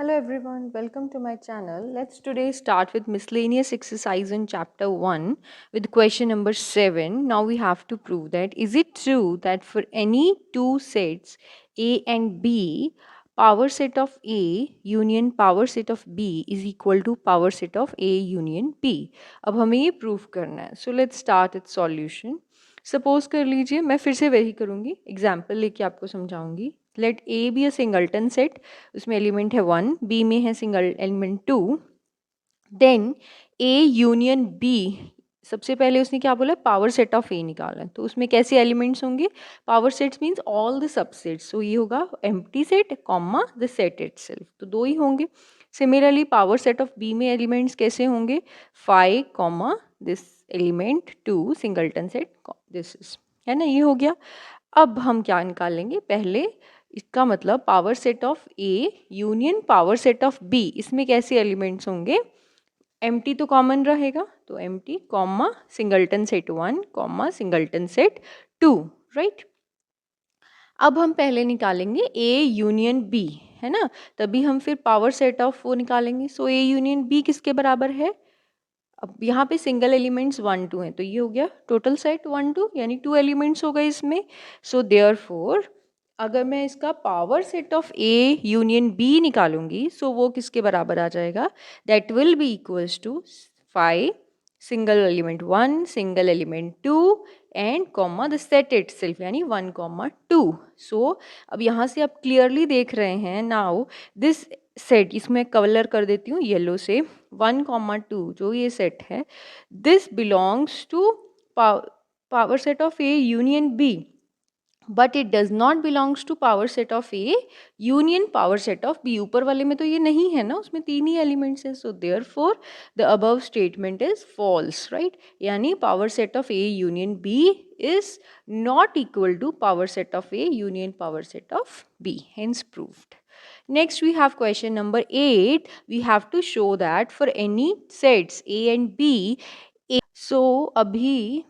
Hello everyone, welcome to my channel. Let's today start with miscellaneous exercise in chapter 1 with question number 7. Now we have to prove that is it true that for any two sets A and B, power set of A union power set of B is equal to power set of A union B. अब हमें ये prove करना है. So let's start its solution. Suppose कर लीजिए मैं फिर से वही करूँगी, एग्जाम्पल लेके आपको समझाऊंगी. Let A B a singleton set, उसमें एलिमेंट है 1, बी में है single element 2. Then A union B, सबसे पहले उसने क्या बोला, पावर सेट ऑफ ए निकाला. तो उसमें कैसे एलिमेंट्स होंगे, power sets means all the subsets. So ये होगा empty set comma the set itself, तो दो ही होंगे. Similarly power set of B में एलिमेंट्स कैसे होंगे, 5 comma this element 2 singleton set, this is, है ना, ये हो गया. अब हम क्या निकालेंगे, पहले इसका मतलब power set of A union power set of B, इसमें कैसे एलिमेंट्स होंगे, एम्प्टी तो कॉमन रहेगा, तो empty comma singleton set 1 comma singleton set 2, right. अब हम पहले निकालेंगे ए यूनियन बी, है ना, तभी हम फिर पावर सेट ऑफ वो निकालेंगे. सो ए यूनियन बी किसके बराबर है, अब यहाँ पे सिंगल एलिमेंट्स 1 2 हैं, तो ये हो गया टोटल सेट 1 2, यानी 2 एलिमेंट्स हो गए इसमें. सो देयरफॉर अगर मैं इसका power set of A union B निकालूंगी, सो वो किसके बराबर आ जाएगा, that will be equals to 5 single element 1 single element 2 and comma the set itself यानी 1 कॉमा 2. सो अब यहाँ से आप क्लियरली देख रहे हैं, नाउ दिस सेट, इसमें कलर कर देती हूँ येलो से, 1 कॉमा 2 जो ये सेट है, this belongs to power set of A union B, but it does not belongs to power set of A union power set of B. ऊपर वाले में तो ये नहीं है ना, उसमें 3 ही एलिमेंट्स हैं. So therefore the above statement is false, right. यानी power set of A union B is not equal to power set of A union power set of B, hence proved. Next we have question number 8. We have to show that for any sets A and B, so अभी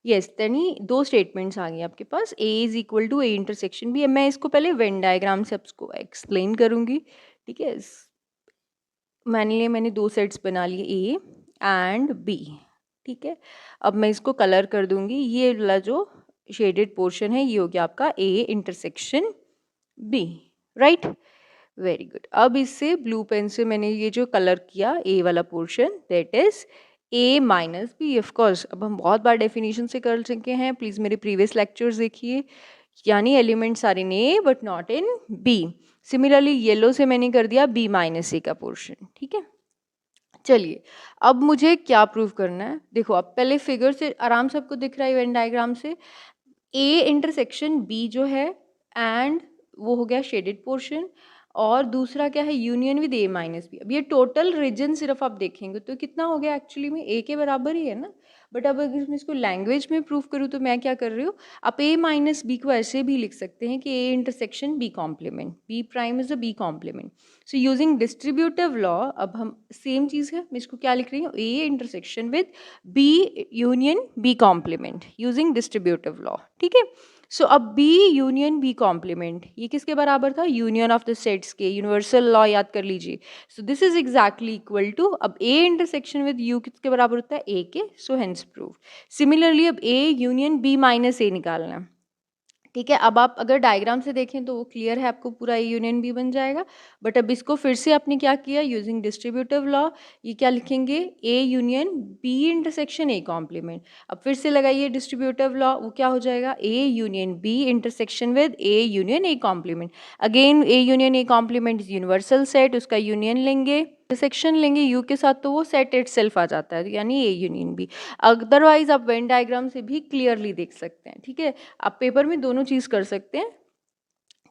yes यानी दो statements आ गई आपके पास, A is equal to A intersection B. मैं इसको पहले वेन डायग्राम से आपको एक्सप्लेन करूँगी, ठीक है. मान लिया मैंने दो सेट्स बना लिए A एंड B, ठीक है. अब मैं इसको कलर कर दूंगी, ये वाला जो शेडेड पोर्शन है ये हो गया आपका A intersection B, right. Very good. अब इससे ब्लू पेन से मैंने ये जो कलर किया A वाला portion, that is A minus B. Of course अब हम बहुत बार डेफिनेशन से कर चुके हैं, प्लीज़ मेरे प्रीवियस लेक्चर्स देखिए, यानी elements are in A but not in B. Similarly yellow से मैंने कर दिया B माइनस ए का पोर्शन, ठीक है. चलिए अब मुझे क्या प्रूव करना है, देखो अब पहले फिगर से आराम से आपको दिख रहा है इवेंट डायग्राम से, A इंटरसेक्शन B जो है एंड वो हो गया शेडेड पोर्शन, और दूसरा क्या है, union with A minus B. अब ये टोटल रीजन सिर्फ आप देखेंगे तो कितना हो गया, एक्चुअली में A के बराबर ही है ना. बट अब अगर मैं इसको लैंग्वेज में प्रूव करूँ तो मैं क्या कर रही हूँ, आप A माइनस बी को ऐसे भी लिख सकते हैं कि A intersection B complement, B prime is a B complement. So using distributive law, अब हम सेम चीज़ है, मैं इसको क्या लिख रही हूँ, A intersection with B union B complement using distributive law, ठीक है. सो अब B यूनियन B कॉम्प्लीमेंट ये किसके बराबर था, यूनियन ऑफ द सेट्स के, यूनिवर्सल लॉ याद कर लीजिए. So this is exactly equal to, अब A इंटरसेक्शन विद U किसके बराबर होता है, A के. So hence prove. सिमिलरली अब A union B minus A निकालना है, ठीक है. अब आप अगर डायग्राम से देखें तो वो क्लियर है, आपको पूरा ए यूनियन बी बन जाएगा. बट अब इसको फिर से आपने क्या किया, यूजिंग डिस्ट्रीब्यूटिव लॉ, ये क्या लिखेंगे, A union B intersection A complement. अब फिर से लगाइए डिस्ट्रीब्यूटिव लॉ, वो क्या हो जाएगा, A union B intersection with A union A complement. Again A union A complement is universal set, उसका यूनियन लेंगे, इंटरसेक्शन लेंगे यू के साथ, तो वो सेट इटसेल्फ आ जाता है, यानी ए यूनियन बी. अदरवाइज आप वेन डायग्राम से भी क्लियरली देख सकते हैं, ठीक है. आप पेपर में दोनों चीज़ कर सकते हैं.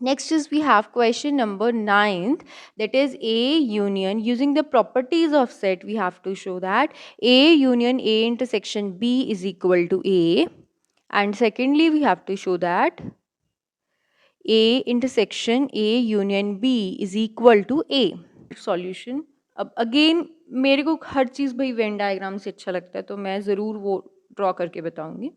Next is we have question number 9th, that is A union. Using the properties of set, we have to show that A union A intersection B is equal to A. And secondly, we have to show that A intersection A union B is equal to A. Solution. अब again मेरे को हर चीज़ भाई Venn diagram से अच्छा लगता है, तो मैं ज़रूर वो ड्रॉ करके बताऊंगी.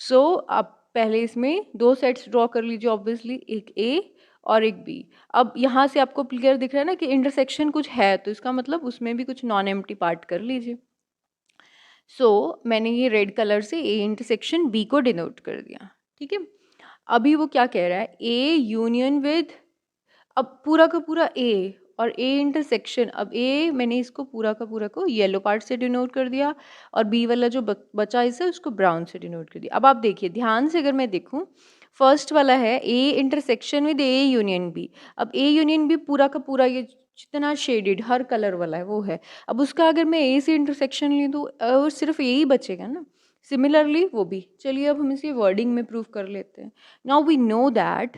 सो आप पहले इसमें दो सेट्स ड्रॉ कर लीजिए, ऑब्वियसली एक A और एक बी। अब यहाँ से आपको क्लियर दिख रहा है ना कि इंटरसेक्शन कुछ है, तो इसका मतलब उसमें भी कुछ नॉन एम्प्टी पार्ट कर लीजिए। मैंने ये रेड कलर से ए इंटरसेक्शन बी को डिनोट कर दिया, ठीक है। अभी वो क्या कह रहा है, ए यूनियन विद, अब पूरा का पूरा ए और ए इंटरसेक्शन, अब ए मैंने इसको पूरा का पूरा को येलो पार्ट से डिनोट कर दिया और बी वाला जो बचा इसे उसको ब्राउन से डिनोट कर दिया। अब आप देखिए ध्यान से, अगर मैं देखूं, फर्स्ट वाला है A intersection with A union B. अब ए यूनियन बी पूरा का पूरा ये जितना शेडेड हर कलर वाला है वो है। अब उसका अगर मैं ए से इंटरसेक्शन ली तो सिर्फ ए ही बचेगा ना। सिमिलरली वो भी, चलिए अब हम इसे वर्डिंग में प्रूव कर लेते हैं। नाउ वी नो दैट,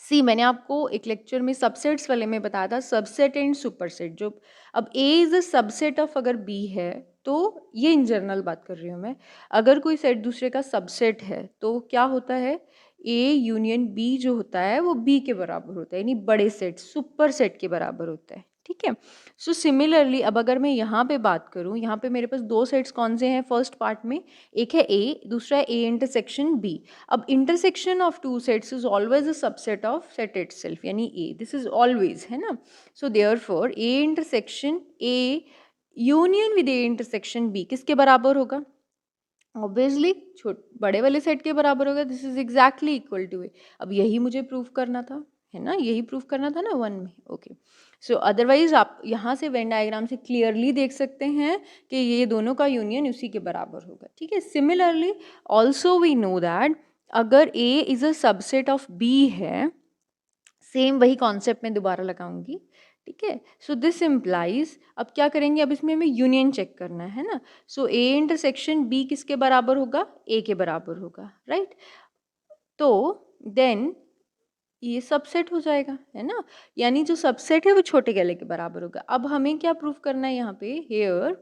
सी मैंने आपको एक लेक्चर में सबसेट्स वाले में बताया था, सबसेट एंड सुपरसेट। जो अब ए इज अ सबसेट ऑफ अगर बी है, तो ये इन जनरल बात कर रही हूँ मैं, अगर कोई सेट दूसरे का सबसेट है तो क्या होता है, ए यूनियन बी जो होता है वो बी के बराबर होता है, यानी बड़े सेट सुपर सेट के बराबर होता है, ठीक है। सो सिमिलरली अब अगर मैं यहाँ पे बात करूँ, यहाँ पे मेरे पास दो सेट्स कौन से हैं फर्स्ट पार्ट में, एक है ए, दूसरा है ए इंटरसेक्शन बी। अब intersection of two sets is always a subset of set itself, यानी ए, दिस इज ऑलवेज, है ना। So therefore A intersection A union with A intersection B किसके बराबर होगा, ऑब्वियसली बड़े वाले सेट के बराबर होगा। This is exactly equal to A. अब यही मुझे प्रूव करना था, है ना, यही प्रूव करना था ना वन में, ओके। सो अदरवाइज आप यहाँ से वेन डायग्राम से क्लियरली देख सकते हैं कि ये दोनों का यूनियन उसी के बराबर होगा, ठीक है। Similarly also we know that अगर A is a subset of B है, सेम वही कॉन्सेप्ट में दोबारा लगाऊंगी, ठीक है। सो दिस इम्प्लाइज, अब क्या करेंगे, अब इसमें हमें यूनियन चेक करना है ना। सो ए इंटरसेक्शन बी किसके बराबर होगा, ए के बराबर होगा, राइट। तो देन ये सबसेट हो जाएगा, है ना, यानी जो सबसेट है वो छोटे गैले के बराबर होगा। अब हमें क्या प्रूफ करना है यहाँ पे, here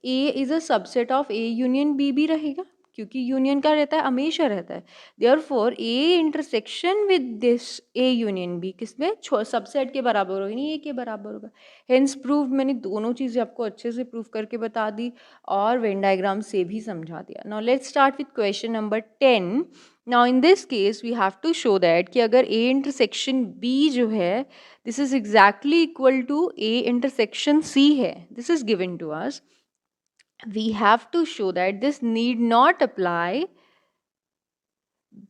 A is a subset of A union B भी रहेगा, क्योंकि यूनियन का रहता है, हमेशा रहता है। Therefore A intersection with this A union B किसमें सबसेट के बराबर होगा, नहीं ए के बराबर होगा। हेंस प्रूव, मैंने दोनों चीज़ें आपको अच्छे से प्रूव करके बता दी और वेन डायग्राम से भी समझा दिया। Now let's start with question number 10। Now in this case we have to show that कि अगर ए इंटरसेक्शन बी जो है this is exactly equal to A intersection C है, this is given to us, we have to show that this need not apply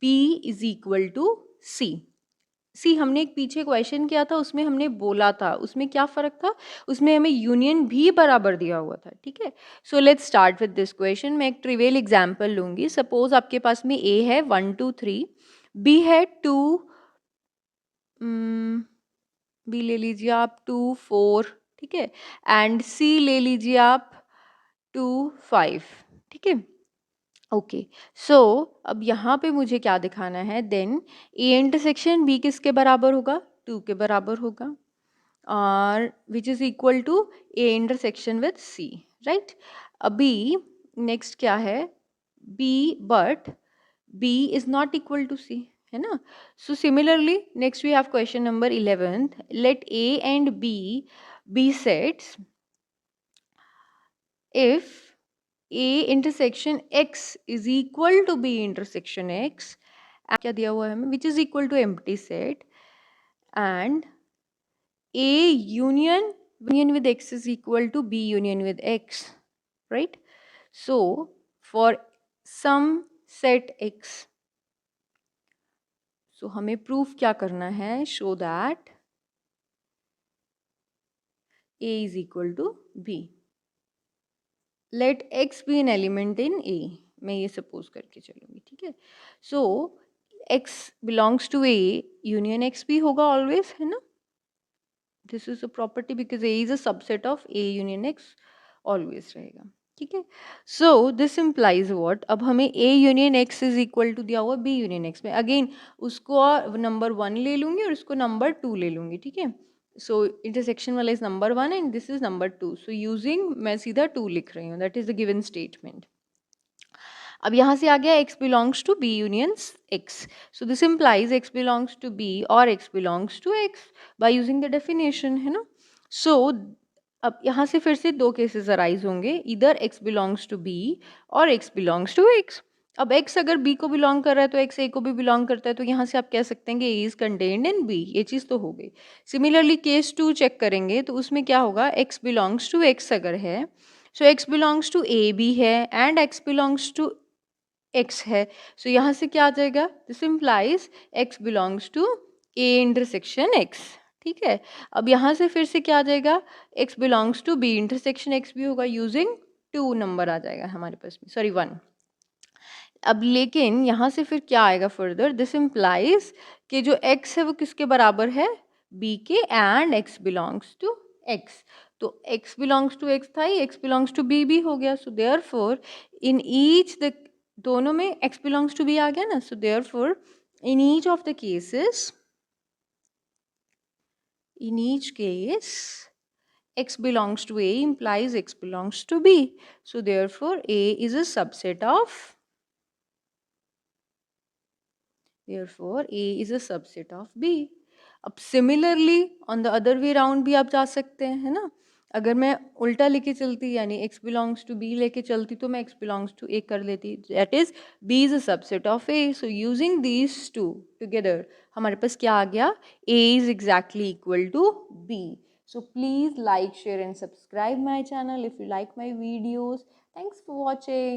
B is equal to C। सी हमने एक पीछे question किया था, उसमें हमने बोला था, उसमें क्या फ़र्क था, उसमें हमें यूनियन भी बराबर दिया हुआ था, ठीक है। So let's start with this question. मैं एक ट्रिवियल एग्जांपल लूँगी। सपोज आपके पास में ए है 1 2 3, बी है 2, बी ले लीजिए आप 2 4, ठीक है, एंड सी ले लीजिए आप 2 5, ठीक है, ओके। सो अब यहाँ पे मुझे क्या दिखाना है, देन ए इंटरसेक्शन बी किसके बराबर होगा, 2 के बराबर होगा, और which is equal to A intersection with C, right. अभी नेक्स्ट क्या है, B, but B is not equal to C, है ना। So similarly next we have question number 11, let A and B sets if A intersection X is equal to B intersection X, क्या दिया हुआ है हमें, which is equal to empty set, and A union with X is equal to B union with X, right? So for some set X, so हमें proof क्या करना है, show that A is equal to B, let X be an element in A, मैं ये suppose करके चलूँगी, ठीक है। So X belongs to A, union X भी होगा ऑलवेज, है ना। This is a property because A is a subset of A union X, always रहेगा, ठीक है। सो दिस इम्प्लाइज व्हाट, अब हमें A union X is equal to दिया हुआ B यूनियन X में, अगेन उसको नंबर 1 ले लूँगी और उसको नंबर 2 ले लूँगी, ठीक है। सो इंटरसेक्शन वाला is number 1 and this is number 2, so using मैं सीधा 2 लिख रही हूँ, that is the given statement. अब यहाँ से आ गया x belongs to b unions x, so this implies x belongs to b और x belongs to x by using the definition, है ना। सो अब यहाँ से फिर से दो केसेस अराइज होंगे, इधर x बिलोंग्स टू b और x बिलोंग्स टू x। अब x अगर b को बिलोंग कर रहा है तो x a को भी बिलोंग करता है, तो यहाँ से आप कह सकते हैं कि a is contained in b, ये चीज़ तो हो गई। सिमिलरली केस 2 चेक करेंगे तो उसमें क्या होगा, x बिलोंग्स टू x अगर है, so x belongs to a भी है and x belongs to x है, सो यहाँ से क्या आ जाएगा, this implies x belongs to a intersection x। ठीक है, अब यहाँ से फिर से क्या आ जाएगा, x belongs to b intersection x भी होगा, यूजिंग 2 नंबर आ जाएगा हमारे पास में, सॉरी 1। अब लेकिन यहाँ से फिर क्या आएगा फर्दर, दिस इम्प्लाइज कि जो x है वो किसके बराबर है, b के, and x belongs to x, तो x बिलोंग्स टू x था ही, x बिलोंग्स टू b भी हो गया, so therefore in each the, दोनों में x बिलोंग्स टू b आ गया ना, so therefore in each of the cases, in each case x belongs to a implies x belongs to b, so therefore a is a subset of, therefore a is a subset of b। अब similarly on the other way round भी आप जा सकते हैं, है ना, अगर मैं उल्टा लेके चलती यानी x बिलोंग्स टू b लेके चलती तो मैं x बिलोंग्स टू a कर लेती, that is b is a subset of a, so using these two together हमारे पास क्या आ गया, a is exactly equal to b। So please like, share and subscribe my channel if you like my videos. Thanks for watching.